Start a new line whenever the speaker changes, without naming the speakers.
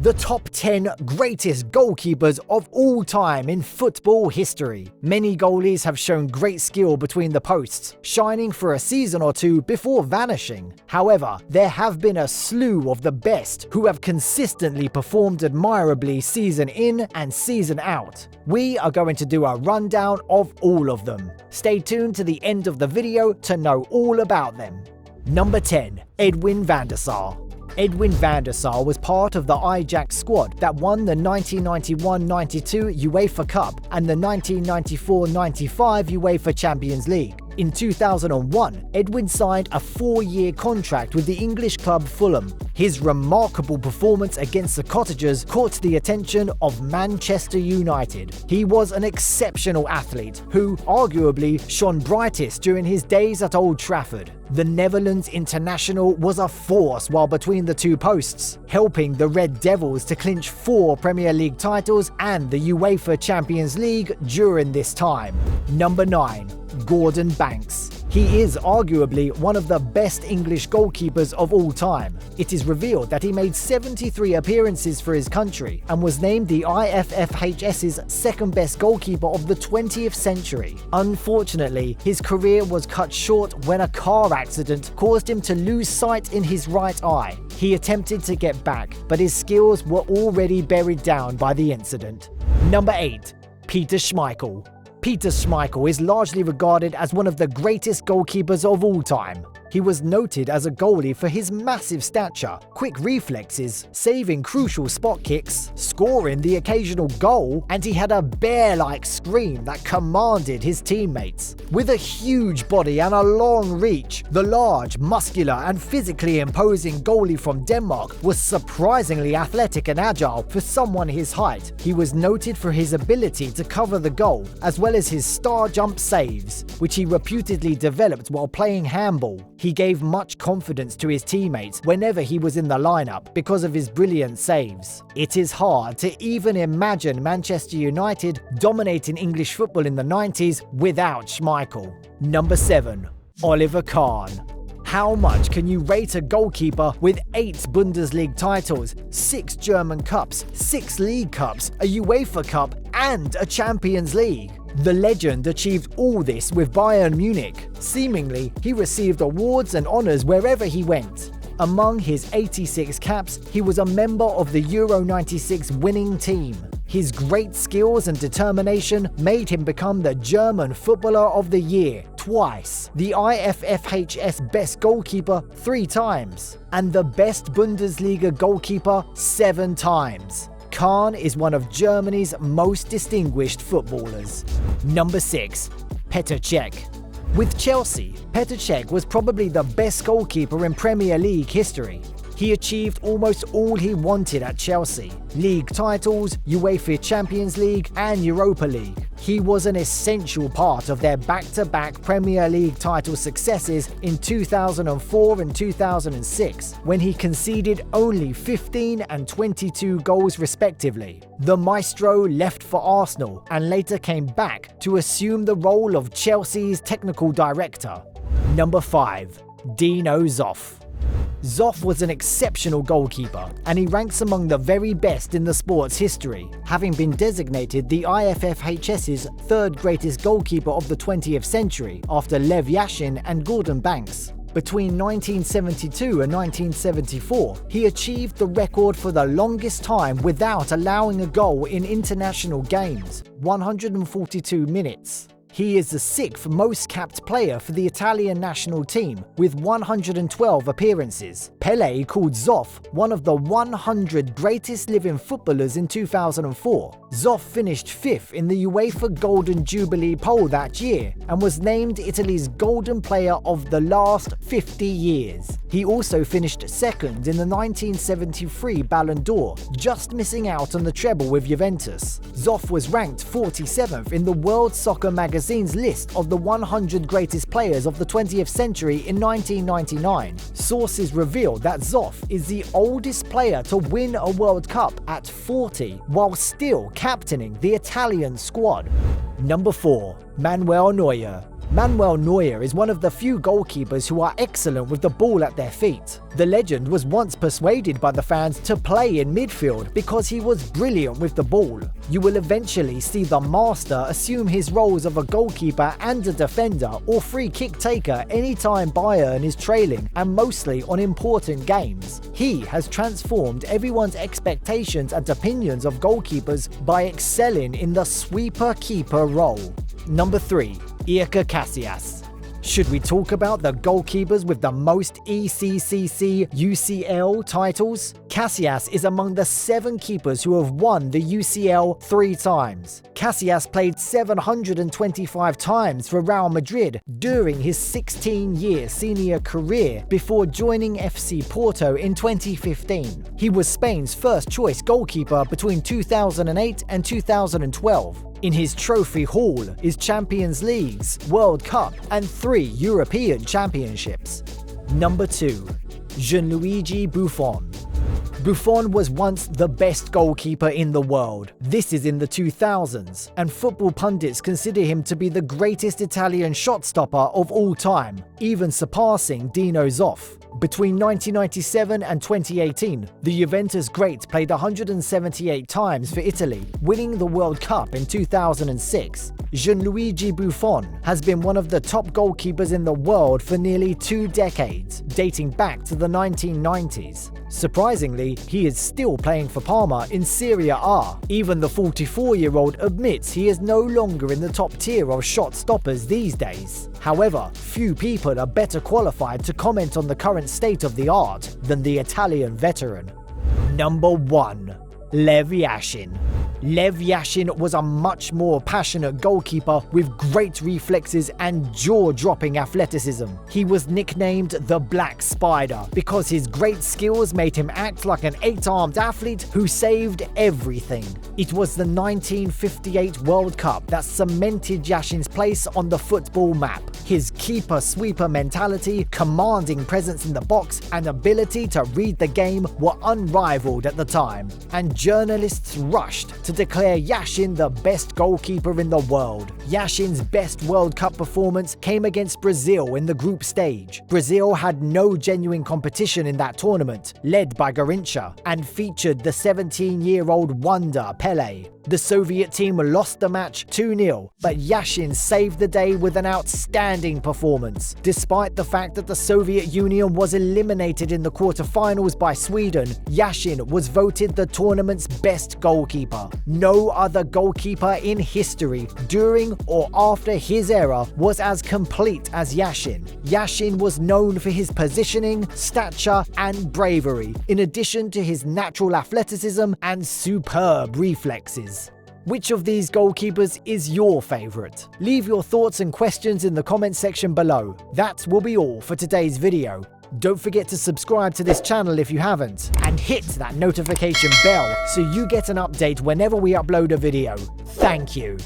The top 10 greatest goalkeepers of all time in football history. Many goalies have shown great skill between the posts, shining for a season or two before vanishing. However, there have been a slew of the best who have consistently performed admirably season in and season out. We are going to do a rundown of all of them. Stay tuned to the end of the video to know all about them. Number 10. Edwin van der Sar. Edwin van der Sar was part of the Ajax squad that won the 1991-92 UEFA Cup and the 1994-95 UEFA Champions League. In 2001, Edwin signed a 4-year contract with the English club Fulham. His remarkable performance against the Cottagers caught the attention of Manchester United. He was an exceptional athlete who arguably shone brightest during his days at Old Trafford. The Netherlands international was a force while between the two posts, helping the Red Devils to clinch 4 Premier League titles and the UEFA Champions League during this time. Number 9. Gordon Banks. He is arguably one of the best English goalkeepers of all time. It is revealed that he made 73 appearances for his country and was named the IFFHS's second best goalkeeper of the 20th century. Unfortunately, his career was cut short when a car accident caused him to lose sight in his right eye. He attempted to get back, but his skills were already buried down by the incident. Number 8. Peter Schmeichel. Peter Schmeichel is largely regarded as one of the greatest goalkeepers of all time. He was noted as a goalie for his massive stature, quick reflexes, saving crucial spot kicks, scoring the occasional goal, and he had a bear-like scream that commanded his teammates. With a huge body and a long reach, the large, muscular, and physically imposing goalie from Denmark was surprisingly athletic and agile for someone his height. He was noted for his ability to cover the goal, as well as his star jump saves, which he reputedly developed while playing handball. He gave much confidence to his teammates whenever he was in the lineup because of his brilliant saves. It is hard to even imagine Manchester United dominating English football in the 90s without Schmeichel. Number 7. Oliver Kahn. How much can you rate a goalkeeper with 8 Bundesliga titles, 6 German Cups, 6 League Cups, a UEFA Cup, and a Champions League? The legend achieved all this with Bayern Munich. Seemingly, he received awards and honours wherever he went. Among his 86 caps, he was a member of the Euro 96 winning team. His great skills and determination made him become the German Footballer of the Year twice, the IFFHS Best Goalkeeper 3 times, and the Best Bundesliga Goalkeeper 7 times. Kahn is one of Germany's most distinguished footballers. Number 6. Petr Cech. With Chelsea, Petr Cech was probably the best goalkeeper in Premier League history. He achieved almost all he wanted at Chelsea: league titles, UEFA Champions League, and Europa League. He was an essential part of their back-to-back Premier League title successes in 2004 and 2006, when he conceded only 15 and 22 goals respectively. The maestro left for Arsenal and later came back to assume the role of Chelsea's technical director. Number 5. Dino Zoff. Zoff was an exceptional goalkeeper, and he ranks among the very best in the sport's history, having been designated the IFFHS's 3rd greatest goalkeeper of the 20th century after Lev Yashin and Gordon Banks. Between 1972 and 1974, he achieved the record for the longest time without allowing a goal in international games: 142 minutes. He is the 6th most capped player for the Italian national team, with 112 appearances. Pelé called Zoff one of the 100 greatest living footballers in 2004. Zoff finished 5th in the UEFA Golden Jubilee poll that year and was named Italy's Golden Player of the last 50 years. He also finished 2nd in the 1973 Ballon d'Or, just missing out on the treble with Juventus. Zoff was ranked 47th in the World Soccer Magazine's list of the 100 greatest players of the 20th century in 1999. Sources reveal that Zoff is the oldest player to win a World Cup at 40, while still captaining the Italian squad. Number 4. Manuel Neuer. Manuel Neuer is one of the few goalkeepers who are excellent with the ball at their feet. The legend was once persuaded by the fans to play in midfield because he was brilliant with the ball. You will eventually see the master assume his roles of a goalkeeper and a defender or free kick taker anytime Bayern is trailing, and mostly on important games. He has transformed everyone's expectations and opinions of goalkeepers by excelling in the sweeper-keeper role. Number 3. Iker Casillas. Should we talk about the goalkeepers with the most ECCC UCL titles? Casillas is among the 7 keepers who have won the UCL 3 times. Casillas played 725 times for Real Madrid during his 16-year senior career before joining FC Porto in 2015. He was Spain's first-choice goalkeeper between 2008 and 2012. In his trophy haul is Champions Leagues, World Cup, and 3 European Championships. Number 2. Gianluigi Buffon. Buffon was once the best goalkeeper in the world. This is in the 2000s, and football pundits consider him to be the greatest Italian shot stopper of all time, even surpassing Dino Zoff. Between 1997 and 2018, the Juventus great played 178 times for Italy, winning the World Cup in 2006. Gianluigi Buffon has been one of the top goalkeepers in the world for nearly 2 decades, dating back to the 1990s. Surprisingly, he is still playing for Parma in Serie A. Even the 44-year-old admits he is no longer in the top tier of shot stoppers these days. However, few people are better qualified to comment on the current state of the art than the Italian veteran. Number 1. Lev Yashin. Lev Yashin was a much more passionate goalkeeper with great reflexes and jaw-dropping athleticism. He was nicknamed the Black Spider because his great skills made him act like an 8-armed athlete who saved everything. It was the 1958 World Cup that cemented Yashin's place on the football map. His keeper-sweeper mentality, commanding presence in the box, and ability to read the game were unrivaled at the time, and journalists rushed to declare Yashin the best goalkeeper in the world. Yashin's best World Cup performance came against Brazil in the group stage. Brazil had no genuine competition in that tournament, led by Garrincha, and featured the 17-year-old wonder Pelé. The Soviet team lost the match 2-0, but Yashin saved the day with an outstanding performance. Despite the fact that the Soviet Union was eliminated in the quarterfinals by Sweden, Yashin was voted the tournament's best goalkeeper. No other goalkeeper in history during or after his era was as complete as Yashin. Yashin was known for his positioning, stature, and bravery, in addition to his natural athleticism and superb reflexes. Which of these goalkeepers is your favourite? Leave your thoughts and questions in the comment section below. That will be all for today's video. Don't forget to subscribe to this channel if you haven't, and hit that notification bell so you get an update whenever we upload a video. Thank you.